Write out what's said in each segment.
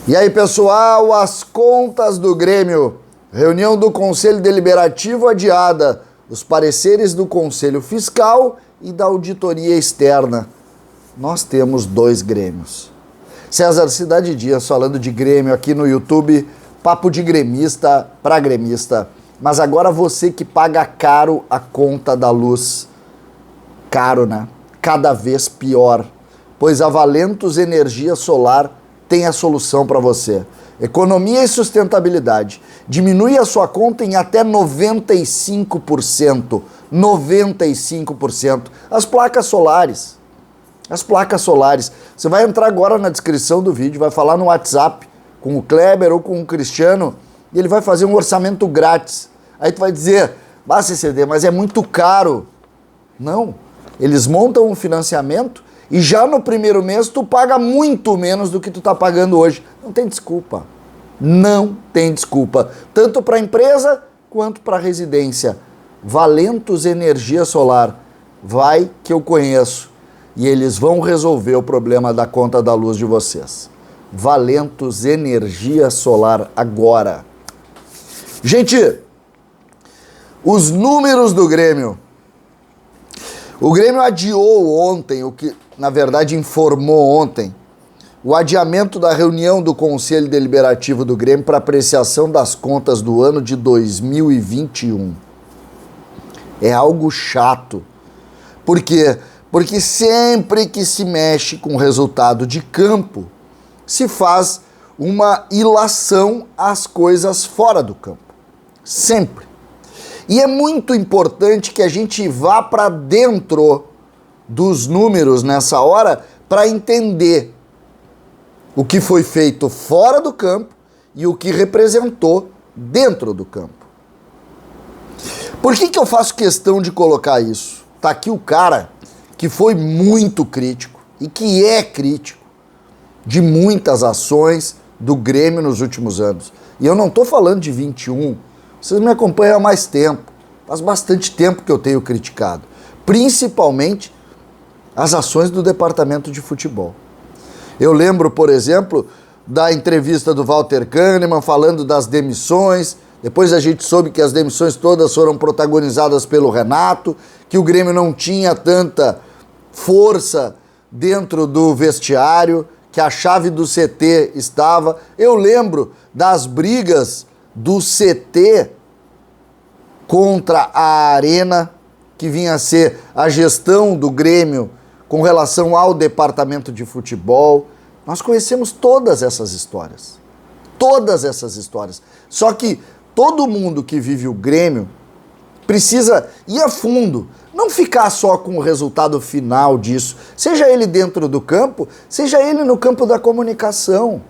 E aí, pessoal, as contas do Grêmio. Reunião do Conselho Deliberativo adiada. Os pareceres do Conselho Fiscal e da Auditoria Externa. Nós temos dois Grêmios. César Cidade Dias falando de Grêmio aqui no YouTube. Papo de gremista para gremista. Mas agora você que paga caro a conta da luz. Caro, né? Cada vez pior. Pois a Valentus Energia Solar tem a solução para você. Economia e sustentabilidade. Diminui a sua conta em até 95%. 95%. As placas solares. As placas solares. Você vai entrar agora na descrição do vídeo, vai falar no WhatsApp com o Kleber ou com o Cristiano e ele vai fazer um orçamento grátis. Aí tu vai dizer, CCD, mas é muito caro. Não. Eles montam um financiamento e já no primeiro mês tu paga muito menos do que tu tá pagando hoje. Não tem desculpa. Não tem desculpa. Tanto para a empresa quanto para a residência. Valentus Energia Solar. Vai que eu conheço. E eles vão resolver o problema da conta da luz de vocês. Valentus Energia Solar agora. Gente, os números do Grêmio. O Grêmio adiou ontem, o que na verdade informou ontem, o adiamento da reunião do Conselho Deliberativo do Grêmio para apreciação das contas do ano de 2021. É algo chato. Por quê? Porque sempre que se mexe com o resultado de campo, se faz uma ilação às coisas fora do campo. Sempre. E é muito importante que a gente vá para dentro dos números nessa hora para entender o que foi feito fora do campo e o que representou dentro do campo. Por que eu faço questão de colocar isso? Tá aqui o cara que foi muito crítico e que é crítico de muitas ações do Grêmio nos últimos anos. E eu não estou falando de 21, vocês me acompanham há mais tempo. Faz bastante tempo que eu tenho criticado, principalmente as ações do departamento de futebol. Eu lembro, por exemplo, da entrevista do Walter Kahneman falando das demissões. Depois a gente soube que as demissões todas foram protagonizadas pelo Renato, que o Grêmio não tinha tanta força dentro do vestiário, que a chave do CT estava. Eu lembro das brigas do CT contra a Arena, que vinha a ser a gestão do Grêmio com relação ao departamento de futebol. Nós conhecemos todas essas histórias. Todas essas histórias. Só que todo mundo que vive o Grêmio precisa ir a fundo. Não ficar só com o resultado final disso. Seja ele dentro do campo, seja ele no campo da comunicação.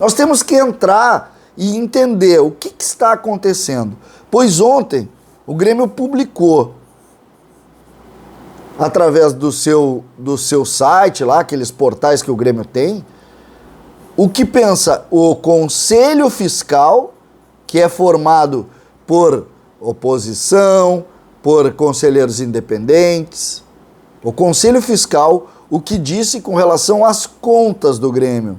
Nós temos que entrar e entender o que está acontecendo. Pois ontem o Grêmio publicou, através do seu site lá, aqueles portais que o Grêmio tem, o que pensa o Conselho Fiscal, que é formado por oposição, por conselheiros independentes. O Conselho Fiscal, o que disse com relação às contas do Grêmio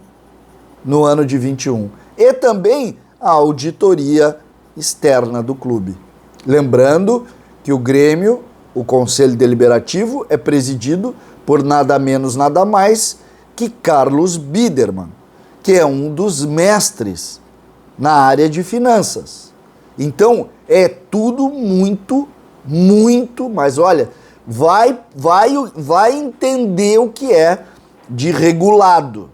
no ano de 21. E também a auditoria externa do clube. Lembrando que o Grêmio, o Conselho Deliberativo, é presidido por nada menos, nada mais que Carlos Biderman, que é um dos mestres na área de finanças. Então, é tudo muito, mas olha, vai entender o que é de regulado.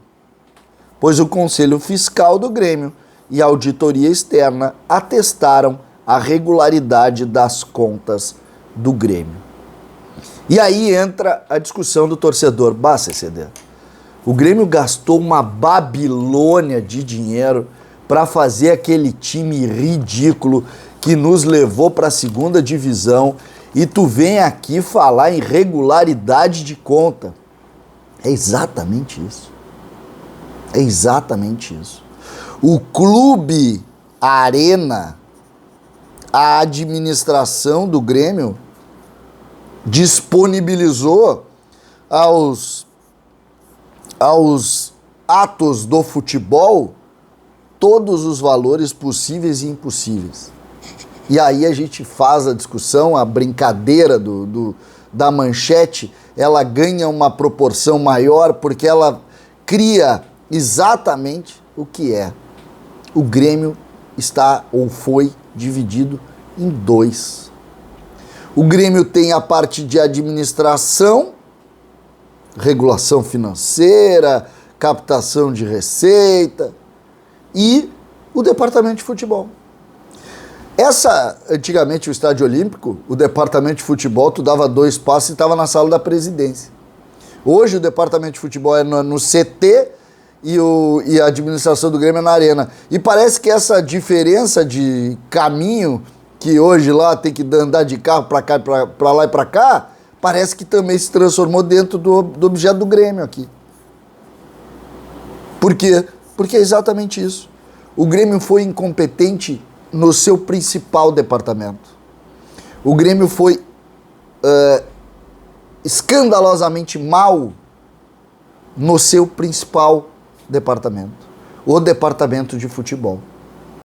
Pois o Conselho Fiscal do Grêmio e a Auditoria Externa atestaram a regularidade das contas do Grêmio. E aí entra a discussão do torcedor. CCD, o Grêmio gastou uma Babilônia de dinheiro para fazer aquele time ridículo que nos levou para a segunda divisão e tu vem aqui falar em regularidade de conta. É exatamente isso. É exatamente isso. O clube, a Arena, a administração do Grêmio disponibilizou aos atos do futebol todos os valores possíveis e impossíveis. E aí a gente faz a discussão, a brincadeira da manchete, ela ganha uma proporção maior porque ela cria exatamente o que é. O Grêmio está ou foi dividido em dois. O Grêmio tem a parte de administração, regulação financeira, captação de receita e o departamento de futebol. Antigamente o Estádio Olímpico, o departamento de futebol, tu dava 2 passos e estava na sala da presidência. Hoje o departamento de futebol é no CT e a administração do Grêmio é na arena. E parece que essa diferença de caminho, que hoje lá tem que andar de carro para cá, para lá e para cá, parece que também se transformou dentro do objeto do Grêmio aqui. Por quê? Porque é exatamente isso. O Grêmio foi incompetente no seu principal departamento. O Grêmio foi escandalosamente mal no seu principal departamento, o departamento de futebol.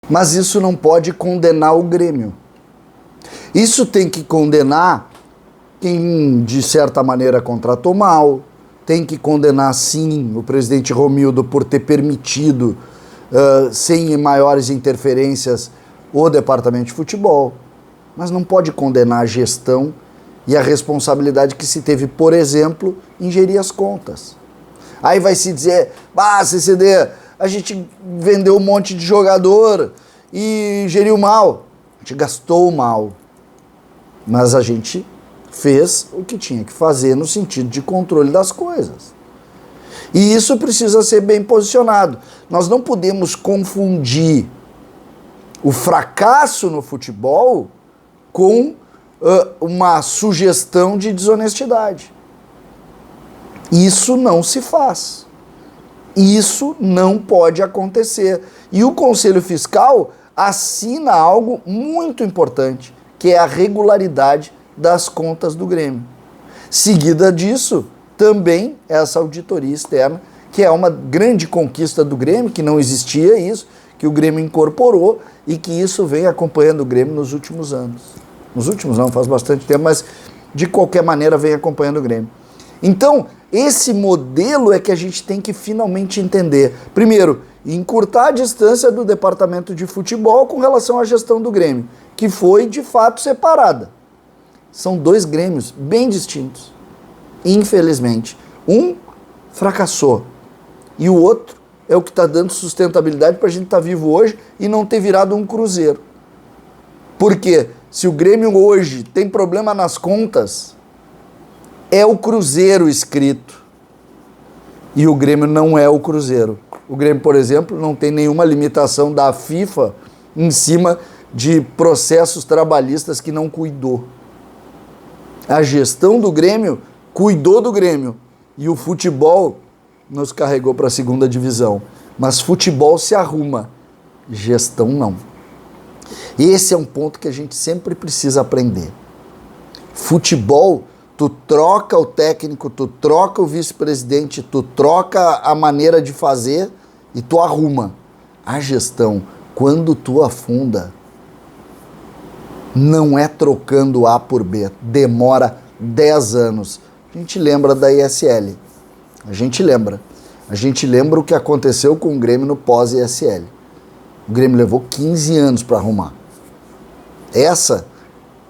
Mas isso não pode condenar o Grêmio. Isso tem que condenar quem, de certa maneira, contratou mal, tem que condenar, sim, o presidente Romildo por ter permitido, sem maiores interferências, o departamento de futebol. Mas não pode condenar a gestão e a responsabilidade que se teve, por exemplo, em gerir as contas. Aí vai se dizer, CCD, a gente vendeu um monte de jogador e geriu mal. A gente gastou mal, mas a gente fez o que tinha que fazer no sentido de controle das coisas. E isso precisa ser bem posicionado. Nós não podemos confundir o fracasso no futebol com uma sugestão de desonestidade. Isso não se faz. Isso não pode acontecer. E o Conselho Fiscal assina algo muito importante, que é a regularidade das contas do Grêmio. Seguida disso, também essa auditoria externa, que é uma grande conquista do Grêmio, que não existia isso, que o Grêmio incorporou e que isso vem acompanhando o Grêmio nos últimos anos. Nos últimos não, faz bastante tempo, mas de qualquer maneira vem acompanhando o Grêmio. Então, esse modelo é que a gente tem que finalmente entender. Primeiro, encurtar a distância do departamento de futebol com relação à gestão do Grêmio, que foi de fato separada. São dois Grêmios bem distintos. Infelizmente, um fracassou e o outro é o que está dando sustentabilidade para a gente estar vivo hoje e não ter virado um cruzeiro. Por quê? Se o Grêmio hoje tem problema nas contas, é o Cruzeiro escrito. E o Grêmio não é o Cruzeiro. O Grêmio, por exemplo, não tem nenhuma limitação da FIFA em cima de processos trabalhistas que não cuidou. A gestão do Grêmio cuidou do Grêmio e o futebol nos carregou para a segunda divisão. Mas futebol se arruma, gestão não. Esse é um ponto que a gente sempre precisa aprender. Futebol, tu troca o técnico, tu troca o vice-presidente, tu troca a maneira de fazer e tu arruma. A gestão, quando tu afunda, não é trocando A por B, demora 10 anos. A gente lembra da ISL, a gente lembra o que aconteceu com o Grêmio no pós-ISL. O Grêmio levou 15 anos para arrumar.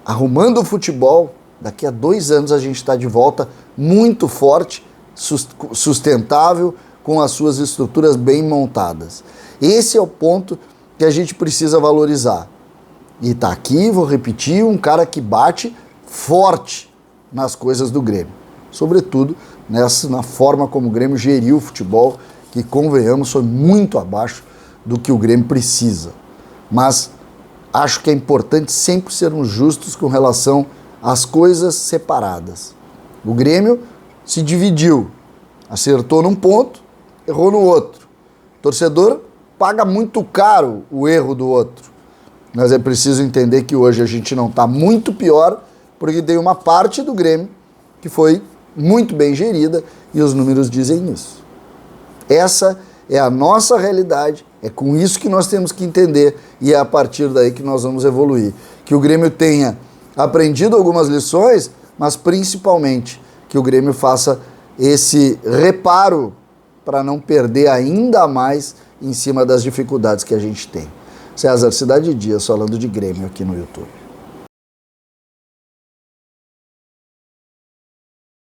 Arrumando o futebol, daqui a 2 anos a gente está de volta muito forte, sustentável, com as suas estruturas bem montadas. Esse é o ponto que a gente precisa valorizar. E tá aqui, vou repetir, um cara que bate forte nas coisas do Grêmio. Sobretudo na forma como o Grêmio geriu o futebol, que, convenhamos, foi muito abaixo do que o Grêmio precisa. Mas acho que é importante sempre sermos justos com relação às coisas separadas. O Grêmio se dividiu, acertou num ponto, errou no outro. O torcedor paga muito caro o erro do outro. Mas é preciso entender que hoje a gente não está muito pior, porque tem uma parte do Grêmio que foi muito bem gerida e os números dizem isso. Essa é a nossa realidade, é com isso que nós temos que entender e é a partir daí que nós vamos evoluir. Que o Grêmio tenha aprendido algumas lições, mas principalmente que o Grêmio faça esse reparo para não perder ainda mais em cima das dificuldades que a gente tem. César, Cidade Dias falando de Grêmio aqui no YouTube.